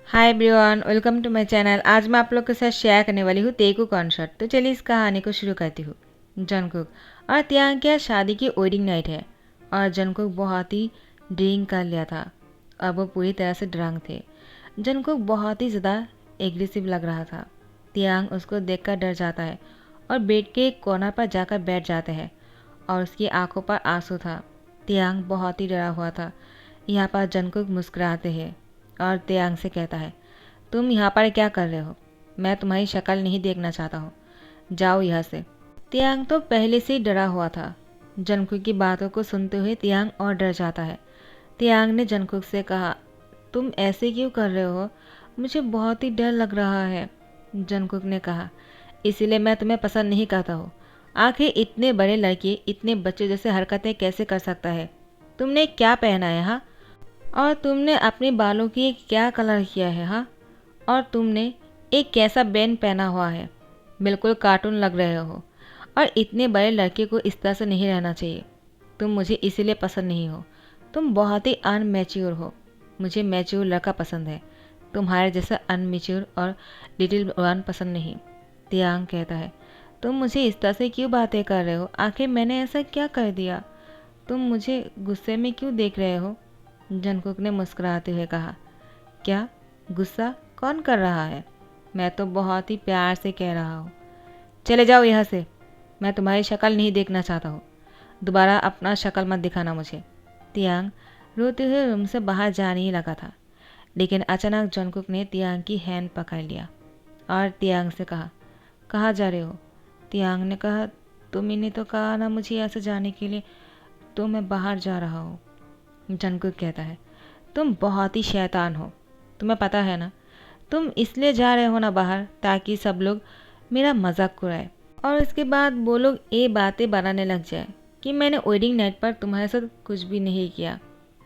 Hi everyone, welcome to my channel. आज मैं आप लोग के साथ शेयर करने वाली हूँ तेकू कॉन्सर्ट। तो चलिए इस कहानी को शुरू करती हूँ। जंगकुक और तियांग के शादी की वेडिंग नाइट है और जंगकुक बहुत ही ड्रिंक कर लिया था और वो पूरी तरह से ड्रंक थे। जंगकुक बहुत ही ज़्यादा एग्रेसिव लग रहा था। तियांग उसको देखकर डर जाता है और बेड के एक कॉर्नर पर जाकर बैठ जाते हैं और उसकी आंखों पर आंसू था। तियांग बहुत ही डरा हुआ था। यहाँ पर जंगकुक मुस्कुराते हैं और तियांग से कहता है, तुम यहाँ पर क्या कर रहे हो? मैं तुम्हारी शक्ल नहीं देखना चाहता हूँ, जाओ यहाँ से। तियांग तो पहले से ही डरा हुआ था। जंगकुक की बातों को सुनते हुए तियांग और डर जाता है। तियांग ने जंगकुक से कहा, तुम ऐसे क्यों कर रहे हो? मुझे बहुत ही डर लग रहा है। जंगकुक ने कहा, इसीलिए मैं तुम्हें पसंद नहीं करता हूँ। आखिर इतने बड़े लड़के इतने बच्चे जैसे हरकतें कैसे कर सकता है? तुमने क्या पहना है हाँ? और तुमने अपने बालों की क्या कलर किया है हाँ? और तुमने एक कैसा बैंड पहना हुआ है? बिल्कुल कार्टून लग रहे हो। और इतने बड़े लड़के को इस तरह से नहीं रहना चाहिए। तुम मुझे इसीलिए पसंद नहीं हो। तुम बहुत ही अनमेच्योर हो। मुझे मैच्योर लड़का पसंद है, तुम्हारे जैसा अनमेच्योर और लिटिल वन पसंद नहीं। तियांग कहता है, तुम मुझे इस तरह से क्यों बातें कर रहे हो? आखिर मैंने ऐसा क्या कर दिया? तुम मुझे गुस्से में क्यों देख रहे हो? जंगकुक ने मुस्कुराते हुए कहा, क्या गुस्सा कौन कर रहा है? मैं तो बहुत ही प्यार से कह रहा हूँ, चले जाओ यहाँ से। मैं तुम्हारी शक्ल नहीं देखना चाहता हूँ। दोबारा अपना शक्ल मत दिखाना मुझे। तियांग रोते हुए रूम से बाहर जाने ही लगा था, लेकिन अचानक जंगकुक ने तियांग की हैंड पकड़ लिया और तियांग से कहा, कहाँ जा रहे हो? तियांग ने कहा, तुमने तो कहा ना मुझे ऐसे जाने के लिए, तो मैं बाहर जा रहा हूँ। जंगकुक कहता है, तुम बहुत ही शैतान हो। तुम्हें पता है ना, तुम इसलिए जा रहे हो ना बाहर ताकि सब लोग मेरा मजाक उड़ाए और उसके बाद वो लोग ये बातें बनाने लग जाए कि मैंने वेडिंग नाइट पर तुम्हारे साथ कुछ भी नहीं किया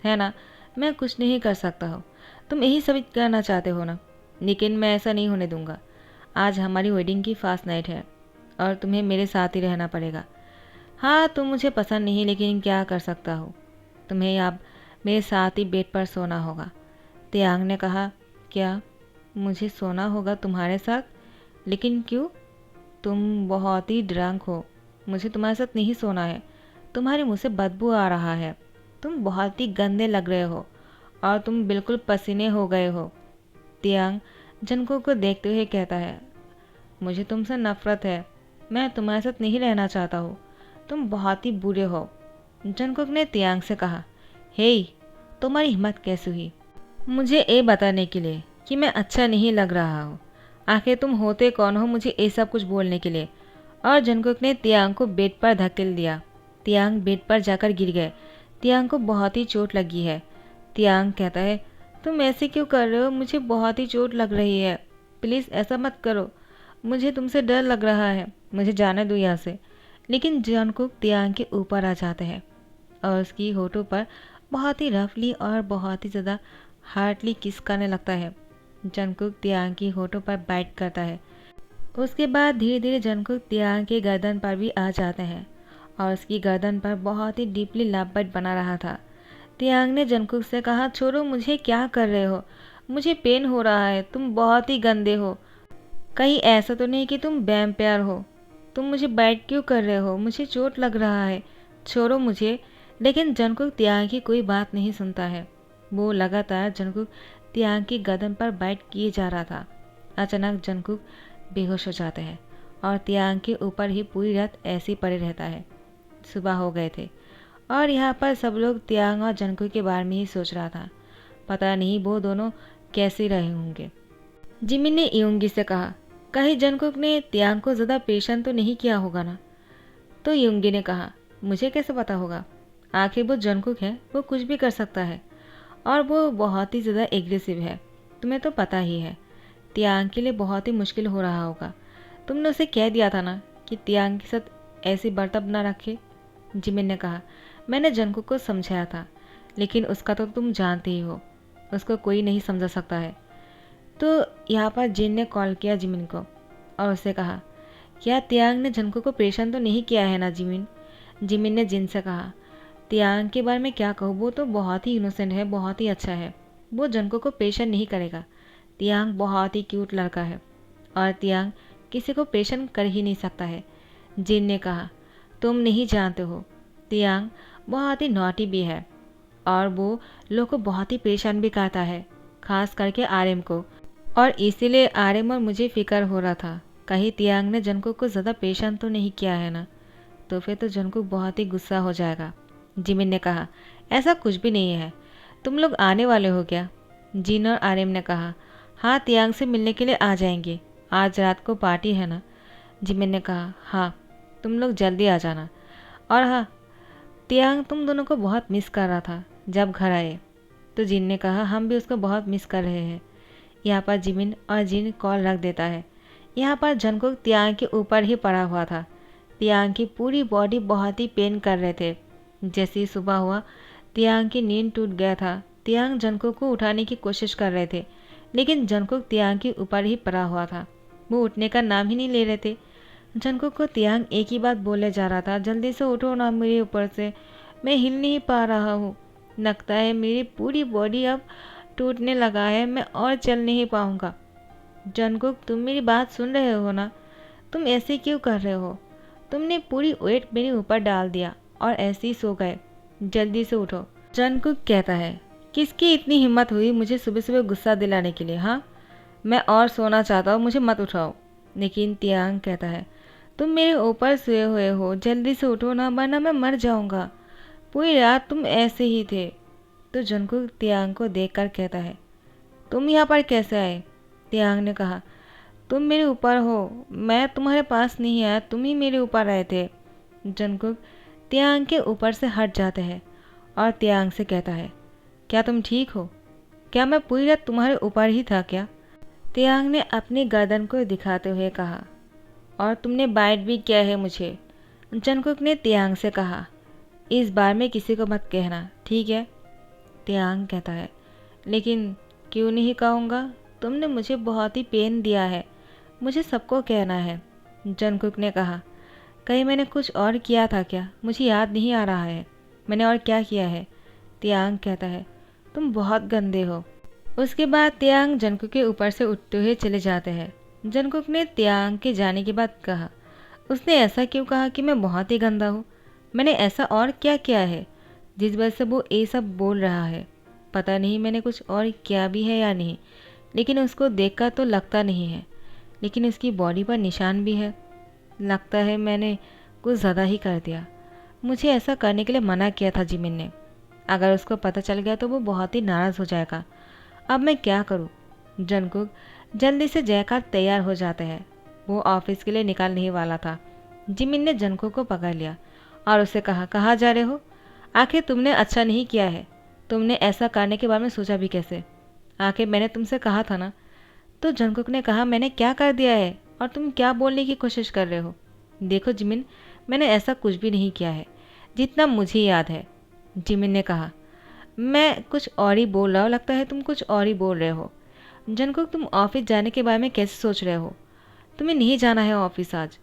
है ना। मैं कुछ नहीं कर सकता हूँ। तुम यही सब करना चाहते हो ना, लेकिन मैं ऐसा नहीं होने दूंगा। आज हमारी वेडिंग की फास्ट नाइट है और तुम्हें मेरे साथ ही रहना पड़ेगा। हाँ, तुम मुझे पसंद नहीं, लेकिन क्या कर सकता हूँ। तुम्हें अब मेरे साथ ही बेड पर सोना होगा। तियांग ने कहा, क्या मुझे सोना होगा तुम्हारे साथ? लेकिन क्यों? तुम बहुत ही ड्रंक हो। मुझे तुम्हारे साथ नहीं सोना है। तुम्हारे मुंह से बदबू आ रहा है। तुम बहुत ही गंदे लग रहे हो और तुम बिल्कुल पसीने हो गए हो। तियांग जंगकुक को देखते हुए कहता है, मुझे तुमसे नफरत है। मैं तुम्हारे साथ नहीं रहना चाहता हूँ। तुम बहुत ही बुरे हो। जंगकुक ने तियांग से कहा, हे, तुम्हारी हिम्मत कैसे हुई मुझे ये बताने के लिए कि मैं अच्छा नहीं लग रहा हूँ? आखिर तुम होते कौन हो मुझे ये सब कुछ बोलने के लिए? और जंगकुक ने तियांग को बेड पर धकेल दिया। तियांग बेड पर जाकर गिर गए। तियांग को बहुत ही चोट लगी है। तियांग कहता है, तुम ऐसे क्यों कर रहे हो? मुझे बहुत ही चोट लग रही है। प्लीज़ ऐसा मत करो। मुझे तुमसे डर लग रहा है। मुझे जाने दो यहाँ से। लेकिन जंगकुक तियांग के ऊपर आ जाते हैं और उसकी होठों पर बहुत ही रफली और बहुत ही ज़्यादा हार्डली किस करने लगता है। जंगकुक तियांग की होठों पर बाइट करता है। उसके बाद धीरे धीरे जंगकुक तियांग के गर्दन पर भी आ जाते हैं और उसकी गर्दन पर बहुत ही डीपली लव बाइट बना रहा था। तियांग ने जंगकुक से कहा, छोड़ो, मुझे क्या कर रहे हो? मुझे पेन हो रहा है। तुम बहुत ही गंदे हो। कहीं ऐसा तो नहीं कि तुम वैम्पायर हो? तुम मुझे बाइट क्यों कर रहे हो? मुझे चोट लग रहा है, छोड़ो मुझे। लेकिन जंगकुक तियांग की कोई बात नहीं सुनता है। वो लगातार जंगकुक तियांग की गर्दन पर बाइट किए जा रहा था। अचानक जंगकुक बेहोश हो जाते हैं और तियांग के ऊपर ही पूरी रात ऐसे ही पड़े रहता है। सुबह हो गए थे और यहाँ पर सब लोग तियांग और जंगकुक के बारे में ही सोच रहा था। पता नहीं वो दोनों कैसे रहे होंगे। जिमिन ने यूंगी से कहा, कहीं जंगकुक ने तियांग को ज़्यादा परेशान तो नहीं किया होगा ना? तो यूंगी ने कहा, मुझे कैसे पता होगा? आखिर वो जंगकुक है, वो कुछ भी कर सकता है और वो बहुत ही ज़्यादा एग्रेसिव है। तुम्हें तो पता ही है। तियांग के लिए बहुत ही मुश्किल हो रहा होगा। तुमने उसे कह दिया था ना कि तियांग के साथ ऐसी बर्ताव न रखे। जिमिन ने कहा, मैंने जंगकुक को समझाया था, लेकिन उसका तो तुम जानते ही हो, उसको कोई नहीं समझा सकता है। तो यहाँ पर जिन ने कॉल किया जिमिन को और उससे कहा, क्या तियांग ने जंगकुक को परेशान तो नहीं किया है ना जिमिन? जिमिन ने जिन से कहा, तियांग के बारे में क्या कहूँ, वो तो बहुत ही इनोसेंट है, बहुत ही अच्छा है। वो जंगकुक को परेशान नहीं करेगा। तियांग बहुत ही क्यूट लड़का है और तियांग किसी को परेशान कर ही नहीं सकता है। जिन ने कहा, तुम नहीं जानते हो, तियांग बहुत ही नॉटी भी है और वो लोग को बहुत ही परेशान भी करता है, खास करके आर्यन को। और इसीलिए आर्यन और मुझे फिक्र हो रहा था, कहीं तियांग ने जंगकुक को ज़्यादा परेशान तो नहीं किया है ना, तो फिर तो जंगकुक बहुत ही गुस्सा हो जाएगा। जिमिन ने कहा, ऐसा कुछ भी नहीं है, तुम लोग आने वाले हो क्या? जिन और आर्यन ने कहा, हाँ तियांग से मिलने के लिए आ जाएंगे, आज रात को पार्टी है ना। जिमिन ने कहा, हाँ तुम लोग जल्दी आ जाना। और हाँ, तियांग तुम दोनों को बहुत मिस कर रहा था जब घर आए। तो जिन ने कहा, हम भी उसको बहुत मिस कर रहे हैं। यहाँ पर जिमिन और जिन कॉल रख देता है। यहाँ पर जंगकुक तियांग के ऊपर ही पड़ा हुआ था। तियांग की पूरी बॉडी बहुत ही पेन कर रहे थे। जैसे ही सुबह हुआ, तियांग की नींद टूट गया था। तियांग जंगकुक को उठाने की कोशिश कर रहे थे, लेकिन जंगकुक तियांग के ऊपर ही पड़ा हुआ था। वो उठने का नाम ही नहीं ले रहे थे। जंगकुक को तियांग एक ही बात बोले जा रहा था, जल्दी से उठो ना मेरे ऊपर से, मैं हिल नहीं पा रहा हूँ, लगता है मेरी पूरी बॉडी अब टूटने लगा है, मैं और चल नहीं पाऊँगा। जंगकुक तुम मेरी बात सुन रहे हो ना? तुम ऐसे क्यों कर रहे हो? तुमने पूरी वेट मेरे ऊपर डाल दिया और ऐसे ही सो गए, जल्दी से उठो। जंगकुक कहता है, किसकी इतनी हिम्मत हुई मुझे सुबह सुबह गुस्सा दिलाने के लिए? हाँ, मैं और सोना चाहता हूँ, मुझे मत उठाओ। लेकिन तियांग कहता है, तुम मेरे ऊपर सोए हुए हो, जल्दी से उठो ना, वरना मैं मर जाऊँगा। पूरी रात तुम ऐसे ही थे। तो जंगकुक तियांग को देखकर कहता है, तुम यहाँ पर कैसे आए? तियांग ने कहा, तुम मेरे ऊपर हो, मैं तुम्हारे पास नहीं आया, तुम ही मेरे ऊपर आए थे। जंगकुक तियांग के ऊपर से हट जाते हैं और तियांग से कहता है, क्या तुम ठीक हो? क्या मैं पूरी रात तुम्हारे ऊपर ही था क्या? तियांग ने अपनी गर्दन को दिखाते हुए कहा, और तुमने बाइट भी किया है मुझे। जंगकुक ने तियांग से कहा, इस बार में किसी को मत कहना, ठीक है? तियांग कहता है, लेकिन क्यों नहीं कहूँगा, तुमने मुझे बहुत ही पेन दिया है, मुझे सबको कहना है। जंगकुक ने कहा, कहीं मैंने कुछ और किया था क्या? मुझे याद नहीं आ रहा है, मैंने और क्या किया है? तियांग कहता है, तुम बहुत गंदे हो। उसके बाद तियांग जंगकुक के ऊपर से उठते हुए चले जाते हैं। जंगकुक ने तियांग के जाने के बाद कहा, उसने ऐसा क्यों कहा कि मैं बहुत ही गंदा हूँ? मैंने ऐसा और क्या किया है जिस वजह से वो ये सब बोल रहा है? पता नहीं मैंने कुछ और किया भी है या नहीं, लेकिन उसको देखकर तो लगता नहीं है, लेकिन उसकी बॉडी पर निशान भी है। लगता है मैंने कुछ ज़्यादा ही कर दिया। मुझे ऐसा करने के लिए मना किया था जिमिन ने। अगर उसको पता चल गया तो वो बहुत ही नाराज़ हो जाएगा। अब मैं क्या करूं? जंगकुक जल्दी से जयकार तैयार हो जाते हैं। वो ऑफिस के लिए निकलने ही वाला था। जिमिन ने जंगकुक को पकड़ लिया और उससे कहा, कहाँ जा रहे हो? आखिर तुमने अच्छा नहीं किया है, तुमने ऐसा करने के बारे में सोचा भी कैसे? आखिर मैंने तुमसे कहा था ना। तो जंगकुक ने कहा, मैंने क्या कर दिया है और तुम क्या बोलने की कोशिश कर रहे हो? देखो जिमिन, मैंने ऐसा कुछ भी नहीं किया है जितना मुझे याद है। जिमिन ने कहा, मैं कुछ और ही बोल रहा हूँ, लगता है तुम कुछ और ही बोल रहे हो। जंगकुक तुम ऑफिस जाने के बारे में कैसे सोच रहे हो? तुम्हें नहीं जाना है ऑफिस आज।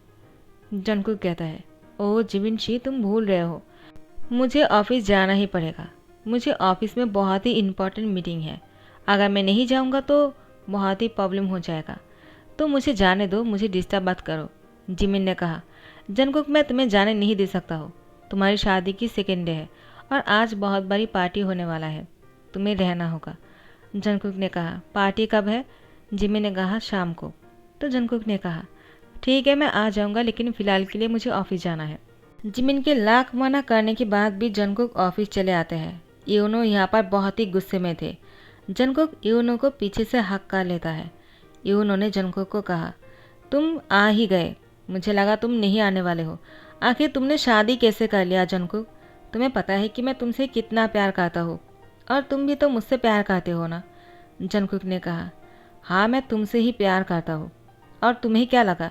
जंगकुक कहता है, ओह जिमिन शी, तुम भूल रहे हो, मुझे ऑफिस जाना ही पड़ेगा। मुझे ऑफिस में बहुत ही इम्पोर्टेंट मीटिंग है, अगर मैं नहीं जाऊँगा तो बहुत ही प्रॉब्लम हो जाएगा, तो मुझे जाने दो, मुझे डिस्टर्ब मत करो। जिमिन ने कहा, जंगकुक मैं तुम्हें जाने नहीं दे सकता हूँ, तुम्हारी शादी की सेकेंड डे है और आज बहुत बड़ी पार्टी होने वाला है, तुम्हें रहना होगा। जंगकुक ने कहा, पार्टी कब है? जिमिन ने कहा, शाम को। तो जंगकुक ने कहा, ठीक है मैं आ जाऊँगा, लेकिन फ़िलहाल के लिए मुझे ऑफिस जाना है। जिमिन के लाख मना करने के बाद भी जंगकुक ऑफिस चले आते हैं। यूनो यहाँ पर बहुत ही गुस्से में थे। जंगकुक यूनो को पीछे से हक कर लेता है। यूनो ने जंगकुक को कहा, तुम आ ही गए, मुझे लगा तुम नहीं आने वाले हो। आखिर तुमने शादी कैसे कर लिया जंगकुक? तुम्हें पता है कि मैं तुमसे कितना प्यार करता हूँ और तुम भी तो मुझसे प्यार करते हो ना? जंगकुक ने कहा, हाँ मैं तुमसे ही प्यार करता हूँ, और तुम्हें क्या लगा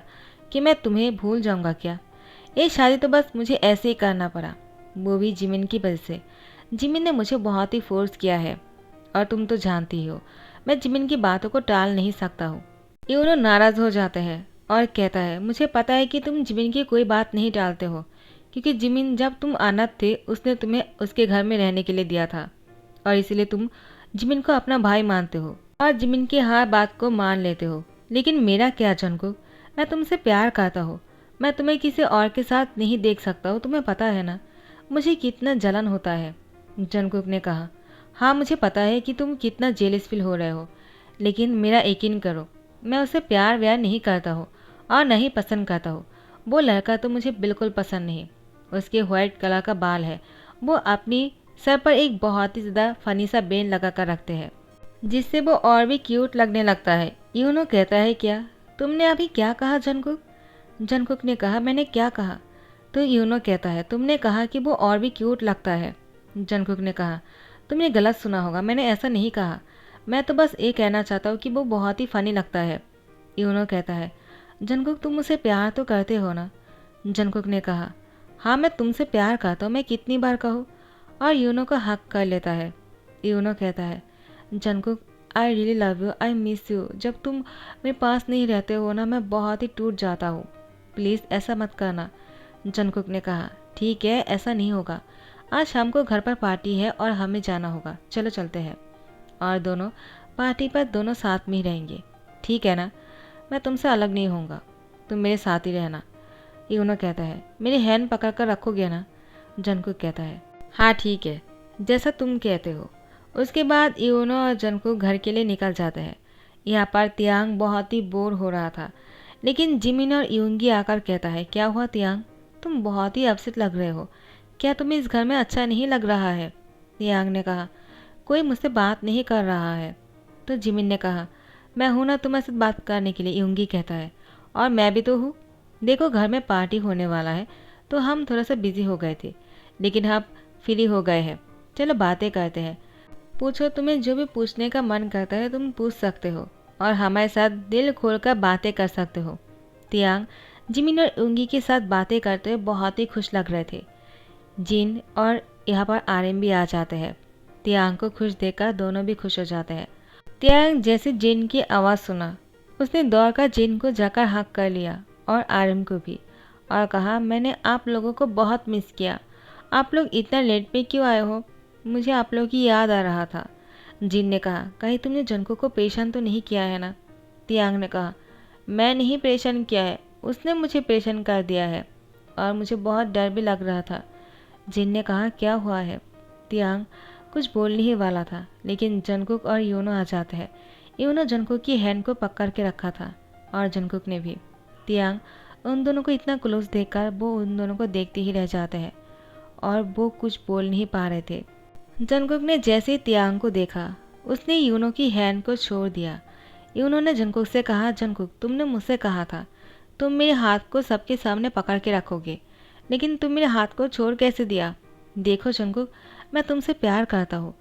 कि मैं तुम्हें भूल जाऊँगा क्या? ये शादी तो बस मुझे ऐसे ही करना पड़ा, वो भी जिमिन की वजह से। जिमिन ने मुझे बहुत ही फोर्स किया है और तुम तो जानती ही हो, मैं जिमिन की बातों को टाल नहीं सकता हूँ। यूनो नाराज़ हो जाते हैं और कहता है, मुझे पता है कि तुम जिमिन की कोई बात नहीं टालते हो, क्योंकि जिमिन जब तुम अनाथ थे उसने तुम्हें उसके घर में रहने के लिए दिया था और इसलिए तुम जिमिन को अपना भाई मानते हो। और जिमिन की हर बात को मान लेते हो। लेकिन मेरा क्या जंगकुक, मैं तुमसे प्यार करता हूँ। मैं तुम्हें किसी और के साथ नहीं देख सकता हूँ, तुम्हें पता है ना मुझे कितना जलन होता है। जंगकुक ने कहा, हाँ मुझे पता है कि तुम कितना जेलस फील हो रहे हो, लेकिन मेरा यकीन करो, मैं उसे प्यार व्यार नहीं करता हूँ और नहीं पसंद करता हूँ। वो लड़का तो मुझे बिल्कुल पसंद नहीं। उसके व्हाइट कलर का बाल है, वो अपनी सर पर एक बहुत ही ज़्यादा फनी सा बेन लगा कर रखते हैं, जिससे वो और भी क्यूट लगने लगता है। यूनो कहता है, क्या तुमने अभी क्या कहा जंगकुक? जंगकुक ने कहा, मैंने क्या कहा? तो यूनो कहता है, तुमने कहा कि वो और भी क्यूट लगता है। जंगकुक ने कहा, तुमने गलत सुना होगा, मैंने ऐसा नहीं कहा। मैं तो बस ये कहना चाहता हूँ कि वो बहुत ही फनी लगता है। यूनो कहता है, जंगकुक तुम मुझसे प्यार तो करते हो ना? जंगकुक ने कहा, हाँ मैं तुमसे प्यार करता हूँ, मैं कितनी बार कहूँ? और यूनो का हक कर लेता है। यूनो कहता है, Jungkook I really love you, I miss you. जब तुम मेरे पास नहीं रहते हो ना, मैं बहुत ही टूट जाता हूँ। प्लीज़ ऐसा मत करना। जंगकुक ने कहा, ठीक है ऐसा नहीं होगा। आज शाम को घर पर पार्टी है और हमें जाना होगा, चलो चलते हैं। और दोनों पार्टी पर दोनों साथ में ही रहेंगे, ठीक है ना? मैं तुमसे अलग नहीं होऊंगा, तुम मेरे साथ ही रहना। यूनो कहता है, मेरी हैंड पकड़ कर रखोगे ना? जंगकुक कहता है, हाँ ठीक है, जैसा तुम कहते हो। उसके बाद यूनो और जंगकुक घर के लिए निकल जाते हैं। यहाँ पर तियांग बहुत ही बोर हो रहा था, लेकिन जिमिन और यूंगी आकर कहता है, क्या हुआ तियांग, तुम बहुत ही अपसेट लग रहे हो, क्या तुम्हें इस घर में अच्छा नहीं लग रहा है? तियांग ने कहा, कोई मुझसे बात नहीं कर रहा है। तो जिमिन ने कहा, मैं हूं ना तुम्हारे साथ बात करने के लिए। यूंगी कहता है, और मैं भी तो हूँ। देखो घर में पार्टी होने वाला है, तो हम थोड़ा सा बिजी हो गए थे, लेकिन अब फ्री हो गए हैं, चलो बातें करते हैं। पूछो, तुम्हें जो भी पूछने का मन करता है तुम पूछ सकते हो, और हमारे साथ दिल खोलकर बातें कर सकते हो। तियांग जिमिन और यूंगी के साथ बातें करते हुए बहुत ही खुश लग रहे थे। जिन और यहाँ पर आर्यन भी आ जाते हैं। तियांग को खुश देखकर दोनों भी खुश हो जाते हैं। तियांग जैसे जिन की आवाज़ सुना, उसने दौड़कर जिन को जाकर हक कर लिया और आर्यन को भी, और कहा, मैंने आप लोगों को बहुत मिस किया। आप लोग इतना लेट पे क्यों आए हो? मुझे आप लोगों की याद आ रहा था। जिन ने कहा, कहीं तुमने जंको को परेशान तो नहीं किया है ना? तियांग ने कहा, मैं नहीं परेशान किया है, उसने मुझे परेशान कर दिया है, और मुझे बहुत डर भी लग रहा था। जिन ने कहा, क्या हुआ है? तियांग कुछ बोलने ही वाला था, लेकिन जंकुक और यूनो आ जाते हैं। यूनो जंकुक की हैंड को पकड़ के रखा था, और जंकुक ने भी। तियांग उन दोनों को इतना क्लोज देखकर वो उन दोनों को देखते ही रह जाते हैं, और वो कुछ बोल नहीं पा रहे थे। जंकुक ने जैसे ही तियांग को देखा, उसने यूनो की हैंड को छोड़ दिया। यूनो ने जंकुक से कहा, जंकुक तुमने मुझसे कहा था तुम मेरे हाथ को सबके सामने पकड़ के रखोगे, लेकिन तुम मेरे हाथ को छोड़ कैसे दिया? देखो जंकुक, मैं तुमसे प्यार करता हूँ,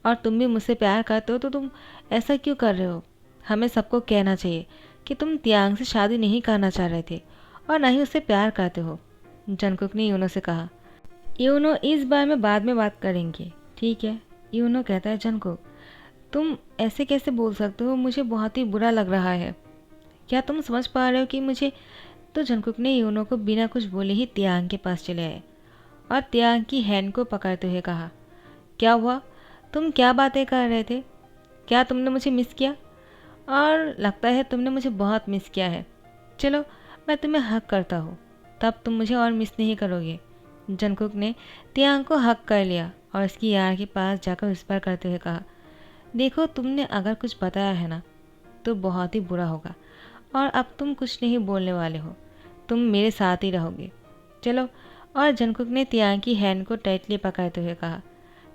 और तुम भी मुझसे प्यार करते हो, तो तुम ऐसा क्यों कर रहे हो? हमें सबको कहना चाहिए कि तुम तियांग से शादी नहीं करना चाह रहे थे, और ना ही उससे प्यार करते हो। जंकुक ने यूनो से कहा, यूनो इस बारे में बाद में बात करेंगे, ठीक है? यूनो कहता है, जंकुक तुम ऐसे कैसे बोल सकते हो, मुझे बहुत ही बुरा लग रहा है। क्या तुम समझ पा रहे हो कि मुझे? तो जंकुक ने यूनो को बिना कुछ बोले ही तियांग के पास चले आए, और तियांग की हैंड को पकड़ते हुए कहा, क्या हुआ? तुम क्या बातें कर रहे थे? क्या तुमने मुझे मिस किया? और लगता है तुमने मुझे बहुत मिस किया है। चलो मैं तुम्हें हक करता हूँ, तब तुम मुझे और मिस नहीं करोगे। जंकुक ने तियांग को हक कर लिया और उसकी यार के पास जाकर विस्पर करते हुए कहा, देखो तुमने अगर कुछ बताया है ना तो बहुत ही बुरा होगा, और अब तुम कुछ नहीं बोलने वाले हो, तुम मेरे साथ ही रहोगे, चलो। और जंकुक ने तियांग की हैंड को टाइटली पकड़ते हुए कहा,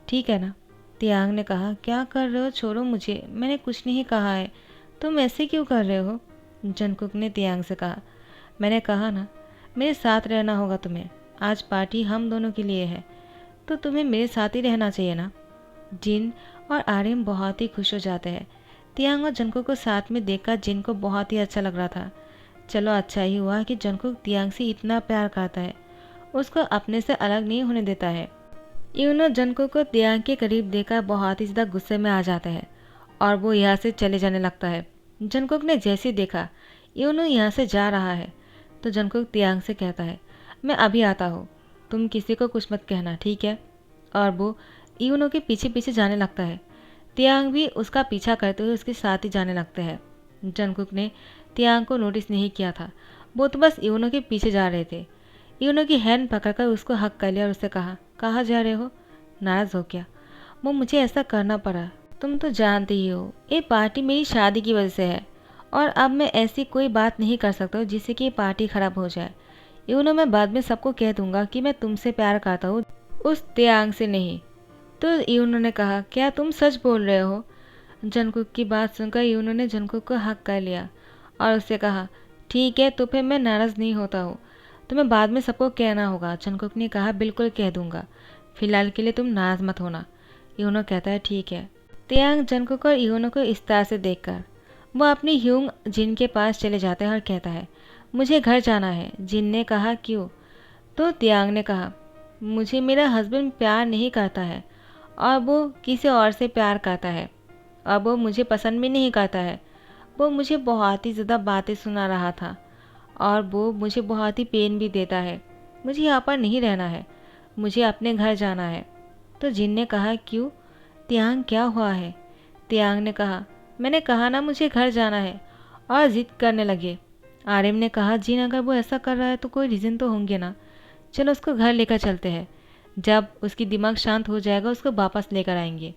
ठीक है ना? तियांग ने कहा, क्या कर रहे हो, छोड़ो मुझे, मैंने कुछ नहीं कहा है, तुम ऐसे क्यों कर रहे हो? जंकुक ने तियांग से कहा, मैंने कहा ना, मेरे साथ रहना होगा तुम्हें, आज पार्टी हम दोनों के लिए है, तो तुम्हें मेरे साथ ही रहना चाहिए ना। जिन और आर्यन बहुत ही खुश हो जाते हैं। तियांग और जंकुक को साथ में देखकर जिन को बहुत ही अच्छा लग रहा था। चलो अच्छा ही हुआ कि जंकुक तियांग से इतना प्यार करता है, उसको अपने से अलग नहीं होने देता है। यूनो जंकुक को तियांग के करीब देखकर बहुत ही ज़्यादा गुस्से में आ जाता है, और वो यहाँ से चले जाने लगता है। जंकुक ने जैसे ही देखा यूनो यहाँ से जा रहा है, तो जंकुक तियांग से कहता है, मैं अभी आता हूँ, तुम किसी को कुछ मत कहना, ठीक है? और वो यूनो के पीछे पीछे जाने लगता है। तियांग भी उसका पीछा करते हुए उसके साथ ही जाने लगते हैं। जंगकुक ने तियांग को नोटिस नहीं किया था, वो तो बस यूनो के पीछे जा रहे थे। यूनो की हैंड पकड़कर उसको हक कर लिया और उससे कहा, कहाँ जा रहे हो? नाराज़ हो क्या? वो मुझे ऐसा करना पड़ा, तुम तो जानती ही हो ये पार्टी मेरी शादी की वजह से है और अब मैं ऐसी कोई बात नहीं कर सकता हूँ जिससे कि ये पार्टी ख़राब हो जाए। यूनो मैं बाद में सबको कह दूंगा कि मैं तुमसे प्यार करता हूँ, उस तियांग से नहीं। तो यूनो ने कहा, क्या तुम सच बोल रहे हो? जंगकुक की बात सुनकर यूनो ने जंगकुक को हक कर लिया और उससे कहा, ठीक है तो फिर मैं नाराज़ नहीं होता हूँ, तुम्हें बाद में सबको कहना होगा। जंगकुक ने कहा, बिल्कुल कह दूंगा, फिलहाल के लिए तुम नाराज़ मत होना। यूनो कहता है, ठीक है। तियांग जंगकुक और यूनो को इस तरह से देखकर वो अपनी ह्यूंग जिन के पास चले जाता है और कहता है, मुझे घर जाना है। जिन ने कहा, क्यों? तो तियांग ने कहा, मुझे मेरा हस्बैंड प्यार नहीं करता है और वो किसी और से प्यार करता है और वो मुझे पसंद भी नहीं करता है। वो मुझे बहुत ही ज़्यादा बातें सुना रहा था और वो मुझे बहुत ही पेन भी देता है। मुझे यहाँ पर नहीं रहना है, मुझे अपने घर जाना है। तो जिन ने कहा, क्यों? तियांग क्या हुआ है? तियांग ने कहा, मैंने कहा ना मुझे घर जाना है, और ज़िद करने लगे। आर्यम ने कहा, जिन अगर वो ऐसा कर रहा है तो कोई रीज़न तो होंगे ना, चलो उसको घर लेकर चलते हैं, जब उसकी दिमाग शांत हो जाएगा उसको वापस लेकर आएंगे।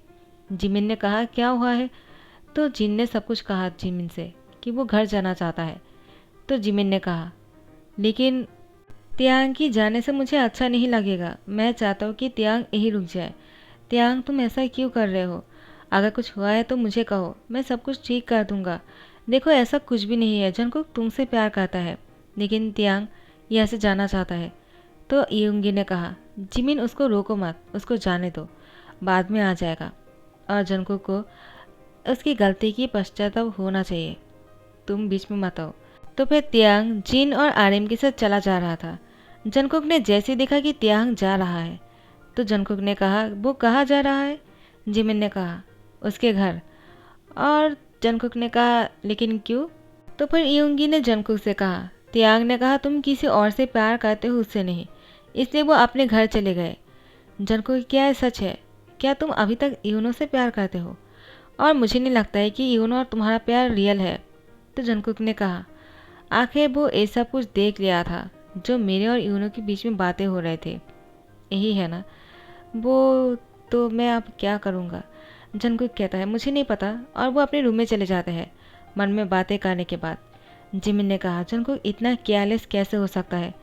जिमिन ने कहा, क्या हुआ है? तो जिन ने सब कुछ कहा जिमिन से कि वो घर जाना चाहता है। तो जिमिन ने कहा, लेकिन तियांग की जाने से मुझे अच्छा नहीं लगेगा, मैं चाहता हूँ कि तियांग यहीं रुक जाए। तियांग तुम ऐसा क्यों कर रहे हो? अगर कुछ हुआ है तो मुझे कहो, मैं सब कुछ ठीक कर दूंगा। देखो ऐसा कुछ भी नहीं है, जंगकुक तुमसे प्यार करता है लेकिन तियांग यहाँ से जाना चाहता है। तो यूंगी ने कहा, जिमिन उसको रोको मत, उसको जाने दो, बाद में आ जाएगा और जंगकुक को उसकी गलती की पश्चाताप होना चाहिए, तुम बीच में मत आओ। तो फिर तियांग जिन और आर्यम के साथ चला जा रहा था। जंगकुक ने जैसे देखा कि तियांग जा रहा है तो जंगकुक ने कहा, वो कहाँ जा रहा है? जिमिन ने कहा, उसके घर। और जंगकुक ने कहा, लेकिन क्यों? तो फिर यूंगी ने जंगकुक से कहा, तियांग ने कहा तुम किसी और से प्यार करते हो, उससे नहीं, इसलिए वो अपने घर चले गए। जंगकुक, क्या ये सच है? क्या तुम अभी तक यूनो से प्यार करते हो? और मुझे नहीं लगता है कि यूनो और तुम्हारा प्यार रियल है। तो जंगकुक ने कहा, आखिर वो ये सब कुछ देख लिया था, जो मेरे और यूनो के बीच में बातें हो रहे थे, यही है ना? वो तो मैं अब क्या करूँगा? जंगकुक कहता है, मुझे नहीं पता, और वो अपने रूम में चले जाते हैं मन में बातें करने के बाद। जिमिन ने कहा, जंगकुक इतना केयरलेस कैसे हो सकता है?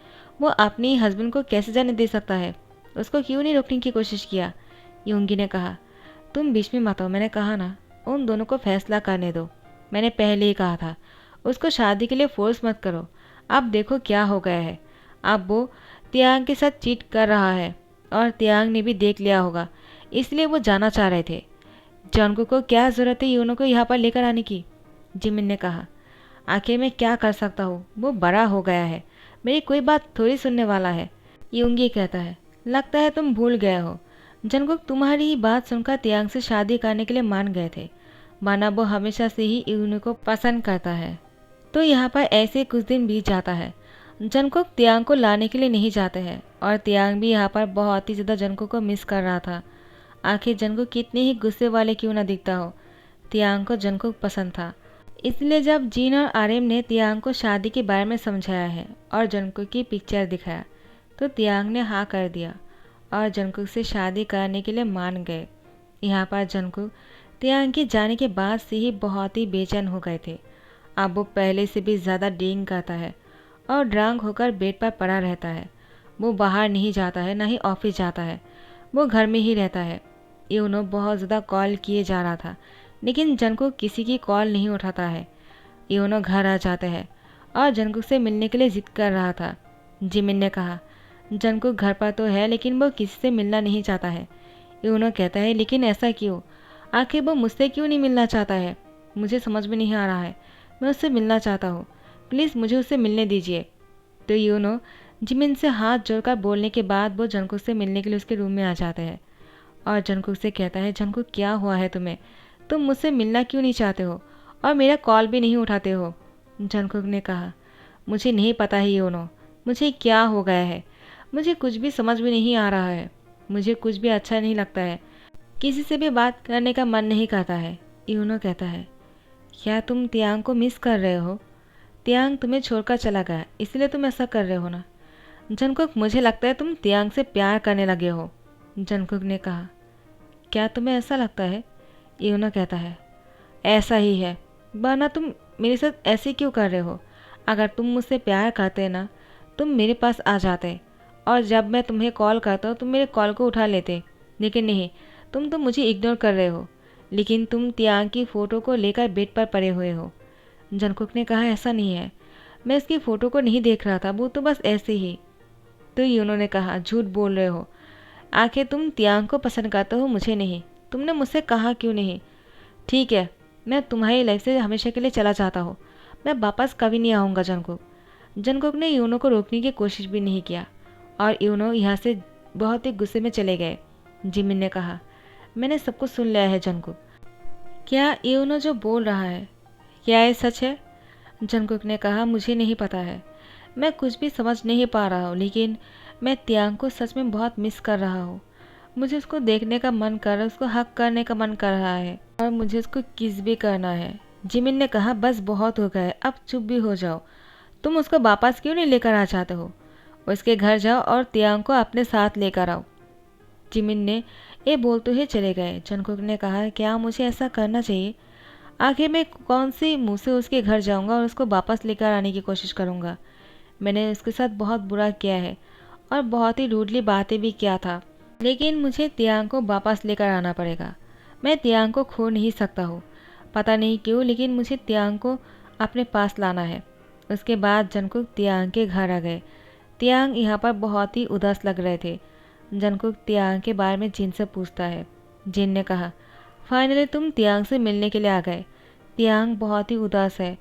वो अपने ही हस्बैंड को कैसे जाने दे सकता है? उसको क्यों नहीं रोकने की कोशिश किया? यूंगी ने कहा, तुम बीच में मत आओ, मैंने कहा ना, उन दोनों को फैसला करने दो। मैंने पहले ही कहा था, उसको शादी के लिए फोर्स मत करो। अब देखो क्या हो गया है, अब वो तियांग के साथ चीट कर रहा है और तियांग ने भी देख लिया होगा, इसलिए वो जाना चाह रहे थे। जंगकुक को क्या ज़रूरत है यूनो को यहाँ पर लेकर आने की? जिमिन ने कहा, आखिर मैं क्या कर सकता हूँ, वो बड़ा हो गया है, मेरी कोई बात थोड़ी सुनने वाला है। यूंगी कहता है, लगता है तुम भूल गए हो, जंगकुक तुम्हारी ही बात सुनकर तियांग से शादी करने के लिए मान गए थे, माना वो हमेशा से ही यूनो को पसंद करता है। तो यहाँ पर ऐसे कुछ दिन बीत जाता है। जंगकुक तियांग को लाने के लिए नहीं जाते हैं और तियांग भी यहाँ पर बहुत ही ज़्यादा जंगकुक को मिस कर रहा था। आखिर जंगकुक कितने ही गुस्से वाले क्यों ना दिखता हो, तियांग को जंगकुक पसंद था। इसलिए जब जिन और आर्यम ने तियांग को शादी के बारे में समझाया है और जंगकुक की पिक्चर दिखाया तो तियांग ने हाँ कर दिया और जंगकुक से शादी करने के लिए मान गए। यहाँ पर जंगकुक तियांग के जाने के बाद से ही बहुत ही बेचैन हो गए थे। अब वो पहले से भी ज़्यादा ड्रिंक करता है और ड्रंक होकर बेड पर पड़ा रहता है। वो बाहर नहीं जाता है, ना ही ऑफिस जाता है, वो घर में ही रहता है। यूनो बहुत ज़्यादा कॉल किए जा रहा था लेकिन जंगकुक किसी की कॉल नहीं उठाता है। यूनो घर आ जाते हैं और जंगकुक से मिलने के लिए जिद कर रहा था। जिमिन ने कहा, जंगकुक घर पर तो है लेकिन वो किसी से मिलना नहीं चाहता है। यूनो कहता है, लेकिन ऐसा क्यों? आखिर वो मुझसे क्यों नहीं मिलना चाहता है? मुझे समझ में नहीं आ रहा है, मैं उससे मिलना चाहता हूँ, प्लीज़ मुझे उससे मिलने दीजिए। तो यूनो जिमिन से हाथ जोड़कर बोलने के बाद वो जंगकुक से मिलने के लिए उसके रूम में आ जाते हैं और जंगकुक से कहता है, जंगकुक क्या हुआ है तुम्हें? तुम मुझसे मिलना क्यों नहीं चाहते हो और मेरा कॉल भी नहीं उठाते हो? जंगकुक ने कहा, मुझे नहीं पता है यूनो, मुझे क्या हो गया है, मुझे कुछ भी समझ में नहीं आ रहा है, मुझे कुछ भी अच्छा नहीं लगता है। किसी से भी बात करने का मन नहीं करता है। यूनो कहता है, क्या तुम तियांग को मिस कर रहे हो? तियांग तुम्हें छोड़कर चला गया, इसलिए तुम ऐसा कर रहे हो ना? जंगकुक, मुझे लगता है तुम तियांग से प्यार करने लगे हो। जंगकुक ने कहा, क्या तुम्हें ऐसा लगता है? यूनो कहता है, ऐसा ही है, वरना तुम मेरे साथ ऐसे क्यों कर रहे हो? अगर तुम मुझसे प्यार करते ना, तुम मेरे पास आ जाते, और जब मैं तुम्हें कॉल करता हूँ तुम मेरे कॉल को उठा लेते। लेकिन नहीं, तुम तो मुझे इग्नोर कर रहे हो। लेकिन तुम तियांग की फ़ोटो को लेकर बेड पर पड़े हुए हो। जंगकुक ने कहा, ऐसा नहीं है, मैं इसकी फ़ोटो को नहीं देख रहा था, वो तो बस ऐसे ही। तो यूनो ने कहा, झूठ बोल रहे हो। आखिर तुम तियांग को पसंद करते हो, मुझे नहीं। तुमने मुझसे कहा क्यों नहीं? ठीक है, मैं तुम्हारी लाइफ से हमेशा के लिए चला जाता हूँ, मैं वापस कभी नहीं आऊँगा। जंगकुक जंगकुक ने यूनो को रोकने की कोशिश भी नहीं किया और यूनो यहाँ से बहुत ही गुस्से में चले गए। जिमिन ने कहा, मैंने सब कुछ सुन लिया है जंगकुक। क्या यूनो जो बोल रहा है, क्या ये सच है? जंगकुक ने कहा, मुझे नहीं पता है, मैं कुछ भी समझ नहीं पा रहा हूँ, लेकिन मैं तियांग को सच में बहुत मिस कर रहा हूँ। मुझे उसको देखने का मन कर रहा है, उसको हक करने का मन कर रहा है और मुझे उसको किस भी करना है। जिमिन ने कहा, बस बहुत हो गया है, अब चुप भी हो जाओ। तुम उसको वापस क्यों नहीं लेकर आ जाते हो? उसके घर जाओ और तियांग को अपने साथ लेकर आओ। जिमिन ने ये बोलते हुए चले गए। जंगकुक ने कहा, क्या मुझे ऐसा करना चाहिए? आखिर मैं कौन सी मुँह से उसके घर जाऊंगा और उसको वापस लेकर आने की कोशिश करूंगा? मैंने उसके साथ बहुत बुरा किया है और बहुत ही रूडली बातें भी किया था, लेकिन मुझे तियांग को वापस लेकर आना पड़ेगा। मैं तियांग को खो नहीं सकता हूँ, पता नहीं क्यों, लेकिन मुझे तियांग को अपने पास लाना है। उसके बाद जंगकुक तियांग के घर आ गए। तियांग यहाँ पर बहुत ही उदास लग रहे थे। जंगकुक तियांग के बारे में जिन से पूछता है। जिन ने कहा, फाइनली तुम तियांग से मिलने के लिए आ गए। तियांग बहुत ही उदास है,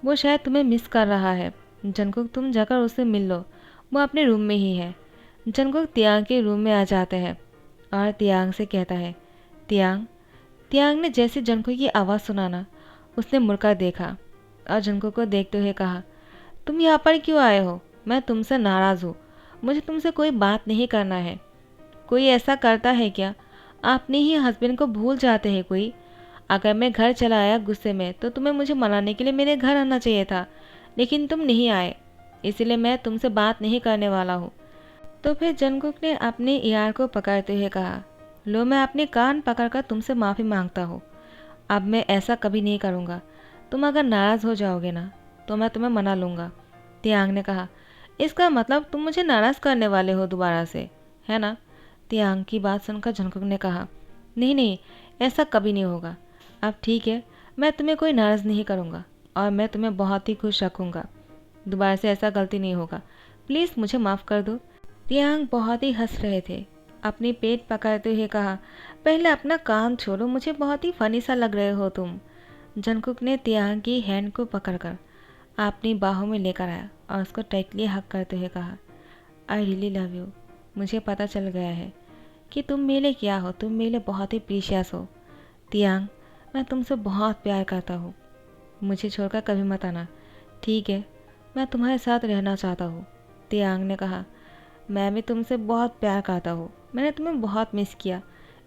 वो शायद तुम्हें मिस कर रहा है। जंगकुक, तुम जाकर उससे मिल लो, वो अपने रूम में ही है। जंगकुक तियांग के रूम में आ जाते हैं और तियांग से कहता है, तियांग। तियांग ने जैसे जंगकुक की आवाज़ सुना ना, उसने मुड़कर देखा और जंगकुक को देखते हुए कहा, तुम यहाँ पर क्यों आए हो? मैं तुमसे नाराज़ हूँ, मुझे तुमसे कोई बात नहीं करना है। कोई ऐसा करता है क्या? अपने ही हस्बैंड को भूल जाते हैं कोई? अगर मैं घर चला आया गुस्से में तो तुम्हें मुझे मनाने के लिए मेरे घर आना चाहिए था, लेकिन तुम नहीं आए, इसलिए मैं तुमसे बात नहीं करने वाला हूँ। तो फिर जंगकुक ने अपने यार को पकड़ते हुए कहा, लो, मैं अपने कान पकड़कर तुमसे माफ़ी मांगता हूँ। अब मैं ऐसा कभी नहीं करूँगा। तुम अगर नाराज़ हो जाओगे ना तो मैं तुम्हें मना लूँगा। तियांग ने कहा, इसका मतलब तुम मुझे नाराज़ करने वाले हो दोबारा से, है ना? तियांग की बात सुनकर जंगकुक ने कहा, नहीं नहीं, ऐसा कभी नहीं होगा। अब ठीक है, मैं तुम्हें कोई नाराज़ नहीं करूँगा और मैं तुम्हें बहुत ही खुश रखूँगा। दोबारा से ऐसा गलती नहीं होगा, प्लीज़ मुझे माफ़ कर दो। तियांग बहुत ही हंस रहे थे। अपनी पेट पकड़ते हुए कहा, पहले अपना काम छोड़ो, मुझे बहुत ही फनी सा लग रहे हो तुम। जंगकुक ने तियांग की हैंड को पकड़कर अपनी बाहों में लेकर आया और उसको टाइटली हक करते हुए कहा, आई रियली लव यू। मुझे पता चल गया है कि तुम मेरे क्या हो, तुम मेरे बहुत ही प्रीशियस हो। तियांग, मैं तुमसे बहुत प्यार करता हूँ, मुझे छोड़कर कभी मत आना, ठीक है? मैं तुम्हारे साथ रहना चाहता हूँ। तियांग ने कहा, मैं भी तुमसे बहुत प्यार करता हूँ, मैंने तुम्हें बहुत मिस किया,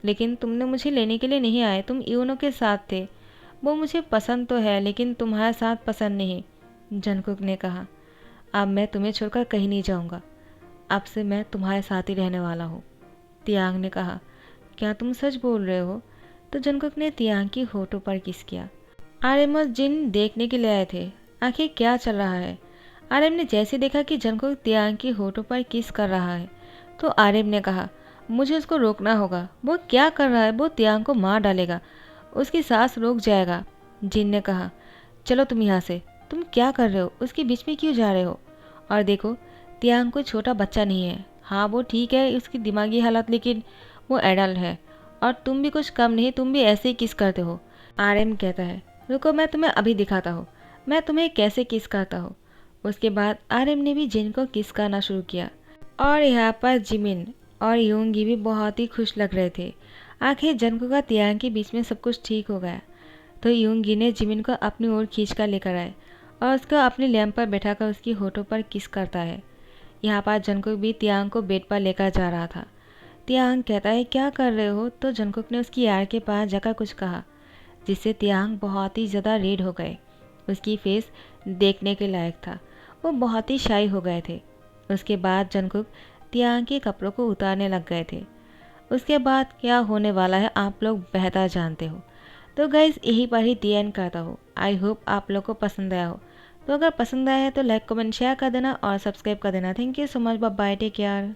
लेकिन तुमने मुझे लेने के लिए नहीं आए, तुम यूनो के साथ थे। वो मुझे पसंद तो है, लेकिन तुम्हारे साथ पसंद नहीं। जंगकुक ने कहा, अब मैं तुम्हें छोड़कर कहीं नहीं जाऊँगा, अब से मैं तुम्हारे साथ ही रहने वाला हूँ। तियांग ने कहा, क्या तुम सच बोल रहे हो? तो जंगकुक ने तियांग की होठों पर किस किया। आर्यम और जिन देखने के लिए आए थे, आखिर क्या चल रहा है? आर्यम ने जैसे देखा कि जंगकुक तियांग की होठों पर किस कर रहा है, तो आर्यम ने कहा, मुझे उसको रोकना होगा। वो क्या कर रहा है? वो तियांग को मार डालेगा, उसकी सांस रुक जाएगा। जिन ने कहा, चलो तुम यहाँ से, तुम क्या कर रहे हो? उसके बीच में क्यों जा रहे हो? और देखो, तियांग कोई छोटा बच्चा नहीं है। हाँ, वो ठीक है उसकी दिमागी हालत, लेकिन वो एडल्ट है और तुम भी कुछ कम नहीं, तुम भी ऐसे ही किस करते हो। आर्यन कहता है, रुको, मैं तुम्हें अभी दिखाता हूँ मैं तुम्हें कैसे किस करता हूँ। उसके बाद आर्यन ने भी जिन को किस करना शुरू किया और यहाँ पर जिमिन और योंगी भी बहुत ही खुश लग रहे थे। आखिर जंगकुक का तियांग के बीच में सब कुछ ठीक हो गया। तो योंगी ने जिमिन को अपनी ओर खींच कर लेकर आए और उसको अपने लैंप पर बैठाकर उसकी होठों पर किस करता है। यहाँ पर जंगकुक भी तियांग को बेड पर लेकर जा रहा था। तियांग कहता है क्या कर रहे हो, तो जंगकुक ने उसकी यार के पास जाकर कुछ कहा जिससे तियांग बहुत ही ज़्यादा रेड हो गए। उसकी फेस देखने के लायक था, वो बहुत ही शाई हो गए थे। उसके बाद जंगकुक तियांग के कपड़ों को उतारने लग गए थे। उसके बाद क्या होने वाला है आप लोग बेहतर जानते हो। तो गाइज़ यही पर ही दी एंड करता हूँ। आई होप आप लोग को पसंद आया हो। तो अगर पसंद आया है तो लाइक कमेंट शेयर कर देना और सब्सक्राइब कर देना। Thank you so much, bye bye, take care.